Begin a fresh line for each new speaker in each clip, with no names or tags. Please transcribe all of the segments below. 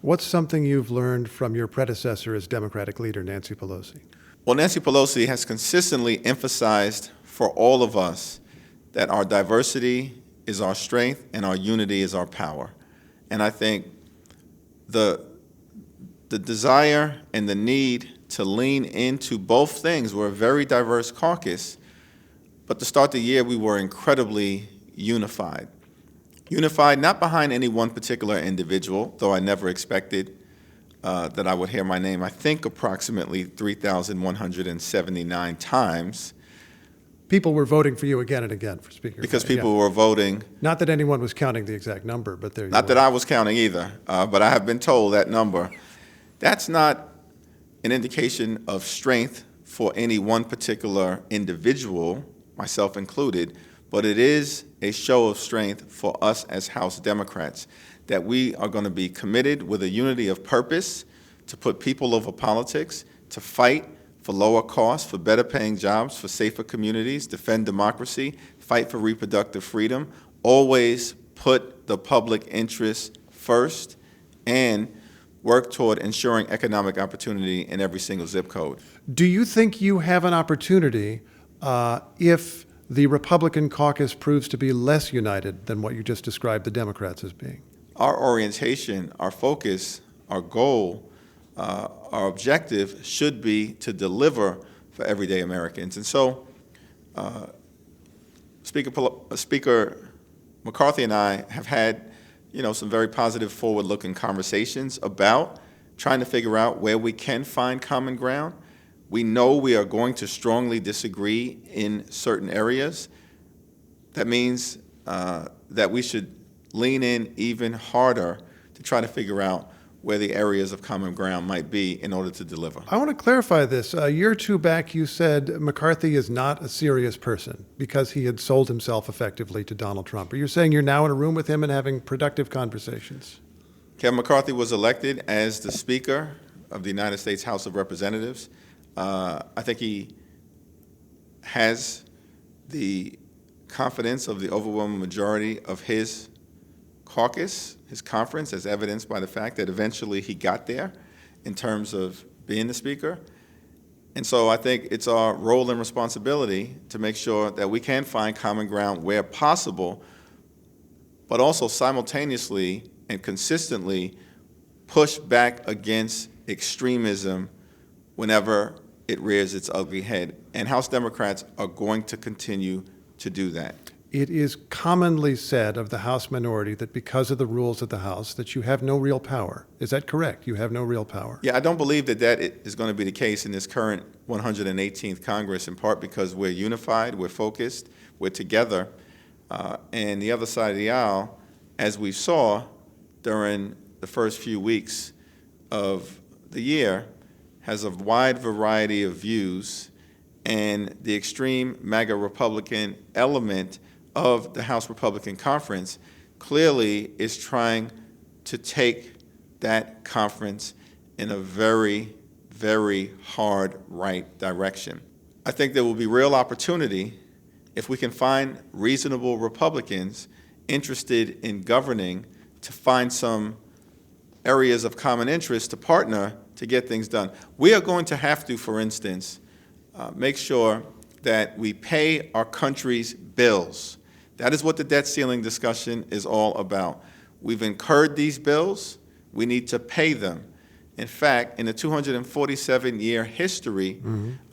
What's something you've learned from your predecessor as Democratic leader, Nancy Pelosi?
Well, Nancy Pelosi has consistently emphasized for all of us that our diversity is our strength and our unity is our power. And I think the desire and the need to lean into both things. We're a very diverse caucus, but to start the year, we were incredibly unified. Unified not behind any one particular individual, though I never expected that I would hear my name, I think approximately 3,179 times.
People were voting for you again and again for Speaker.
Because people were voting.
Not that anyone was counting the exact number, but there you
Not
were.
that I was counting either, but I have been told that number. That's not an indication of strength for any one particular individual, myself included, but it is a show of strength for us as House Democrats, that we are going to be committed with a unity of purpose to put people over politics, to fight for lower costs, for better paying jobs, for safer communities, defend democracy, fight for reproductive freedom, always put the public interest first, and work toward ensuring economic opportunity in every single zip code.
Do you think you have an opportunity if the Republican caucus proves to be less united than what you just described the Democrats as being?
Our orientation, our focus, our goal, our objective should be to deliver for everyday Americans. And so Speaker McCarthy and I have had some very positive forward-looking conversations about trying to figure out where we can find common ground. We know we are going to strongly disagree in certain areas. That means that we should lean in even harder to try to figure out where the areas of common ground might be in order to deliver.
I want to clarify this. A year or two back, you said McCarthy is not a serious person because he had sold himself effectively to Donald Trump. Are you saying you're now in a room with him and having productive conversations?
Kevin McCarthy was elected as the Speaker of the United States House of Representatives. I think he has the confidence of the overwhelming majority of his caucus, his conference, as evidenced by the fact that eventually he got there in terms of being the Speaker. And so I think it's our role and responsibility to make sure that we can find common ground where possible, but also simultaneously and consistently push back against extremism whenever it rears its ugly head. And House Democrats are going to continue to do that.
It is commonly said of the House minority that because of the rules of the House that you have no real power. Is that correct? You have no real power?
Yeah, I don't believe that is going to be the case in this current 118th Congress, in part because we're unified, we're focused, we're together. And the other side of the aisle, as we saw during the first few weeks of the year, has a wide variety of views, and the extreme MAGA Republican element of the House Republican Conference clearly is trying to take that conference in a very, very hard right direction. I think there will be real opportunity if we can find reasonable Republicans interested in governing to find some areas of common interest to partner to get things done. We are going to have to, for instance, make sure that we pay our country's bills. That is what the debt ceiling discussion is all about. We've incurred these bills. We need to pay them. In fact, in the 247-year history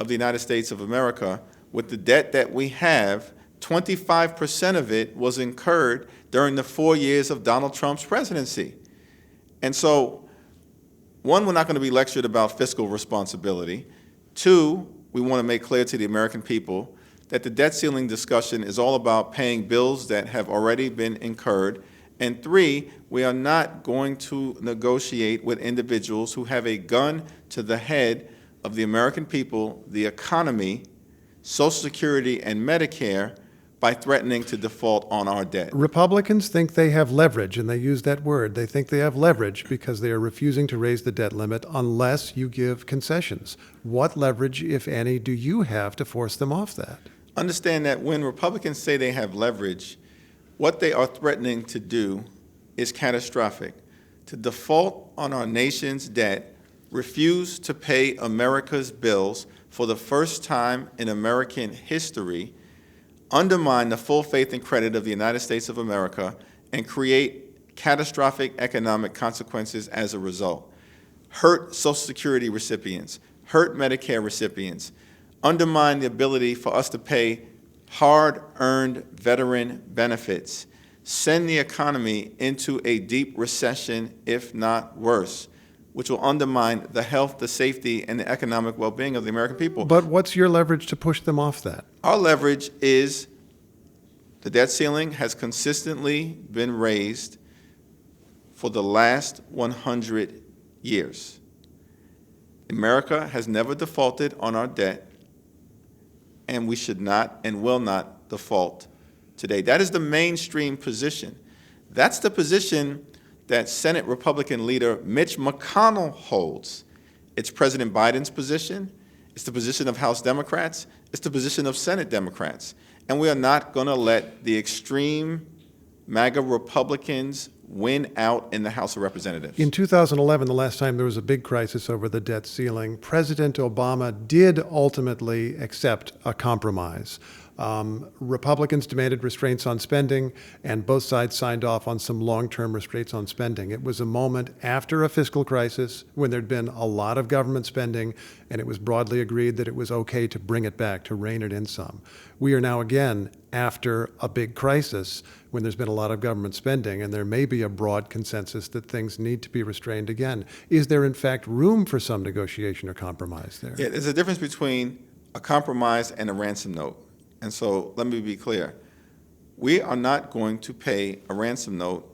of the United States of America, with the debt that we have, 25% of it was incurred during the 4 years of Donald Trump's presidency. And so, one, we're not going to be lectured about fiscal responsibility. Two, we want to make clear to the American people that the debt ceiling discussion is all about paying bills that have already been incurred. And three, we are not going to negotiate with individuals who have a gun to the head of the American people, the economy, Social Security, and Medicare by threatening to default on our debt.
Republicans think they have leverage, and they use that word. They think they have leverage because they are refusing to raise the debt limit unless you give concessions. What leverage, if any, do you have to force them off that?
Understand that when Republicans say they have leverage, what they are threatening to do is catastrophic. to default on our nation's debt, refuse to pay America's bills for the first time in American history, undermine the full faith and credit of the United States of America, and create catastrophic economic consequences as a result. Hurt Social Security recipients, hurt Medicare recipients, undermine the ability for us to pay hard-earned veteran benefits, send the economy into a deep recession, if not worse, which will undermine the health, the safety, and the economic well-being of the American people.
But what's your leverage to push them off that?
Our leverage is the debt ceiling has consistently been raised for the last 100 years. America has never defaulted on our debt, and we should not and will not default today. That is the mainstream position. That's the position that Senate Republican leader Mitch McConnell holds. It's President Biden's position. It's the position of House Democrats. It's the position of Senate Democrats. And we are not going to let the extreme MAGA Republicans win out in the House of Representatives.
In 2011, the last time there was a big crisis over the debt ceiling, President Obama did ultimately accept a compromise. Republicans demanded restraints on spending, and both sides signed off on some long-term restraints on spending. It was a moment after a fiscal crisis when there'd been a lot of government spending, and it was broadly agreed that it was okay to bring it back, to rein it in some. We are now again after a big crisis when there's been a lot of government spending, and there may be a broad consensus that things need to be restrained again. Is there, in fact, room for some negotiation or compromise there?
Yeah, there's a difference between a compromise and a ransom note. And so let me be clear. We are not going to pay a ransom note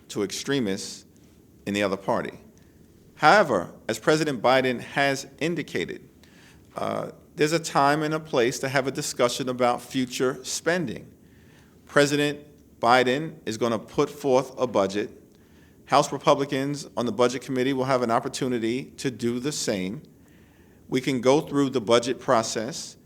to extremists in the other party. However, as President Biden has indicated, there's a time and a place to have a discussion about future spending. President Biden is going to put forth a budget. House Republicans on the Budget Committee will have an opportunity to do the same. We can go through the budget process.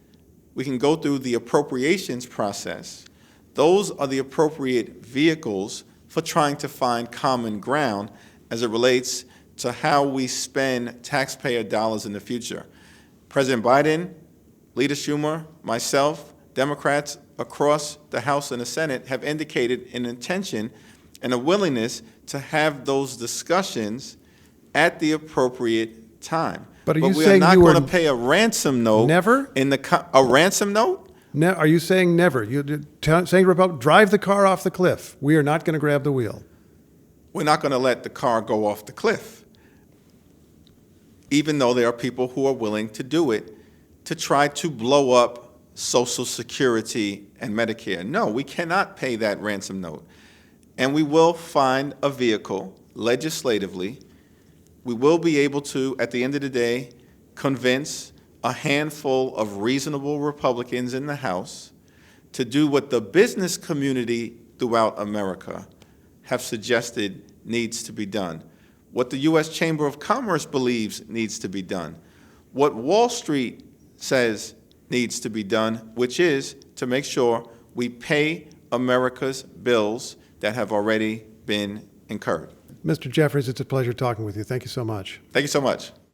We can go through the appropriations process. Those are the appropriate vehicles for trying to find common ground as it relates to how we spend taxpayer dollars in the future. President Biden, Leader Schumer, myself, Democrats across the House and the Senate have indicated an intention and a willingness to have those discussions at the appropriate time.
But are you
we
saying
are not
you
going
are
to pay a ransom note.
Never?
A ransom note?
Are you saying never? You're saying about drive the car off the cliff. We are not going to grab the wheel.
We're not going to let the car go off the cliff, even though there are people who are willing to do it to try to blow up Social Security and Medicare. No, we cannot pay that ransom note. And we will find a vehicle legislatively. We will be able to, at the end of the day, convince a handful of reasonable Republicans in the House to do what the business community throughout America have suggested needs to be done, what the U.S. Chamber of Commerce believes needs to be done, what Wall Street says needs to be done, which is to make sure we pay America's bills that have already been incurred.
Mr. Jeffries, it's a pleasure talking with you. Thank you so much.
Thank you so much.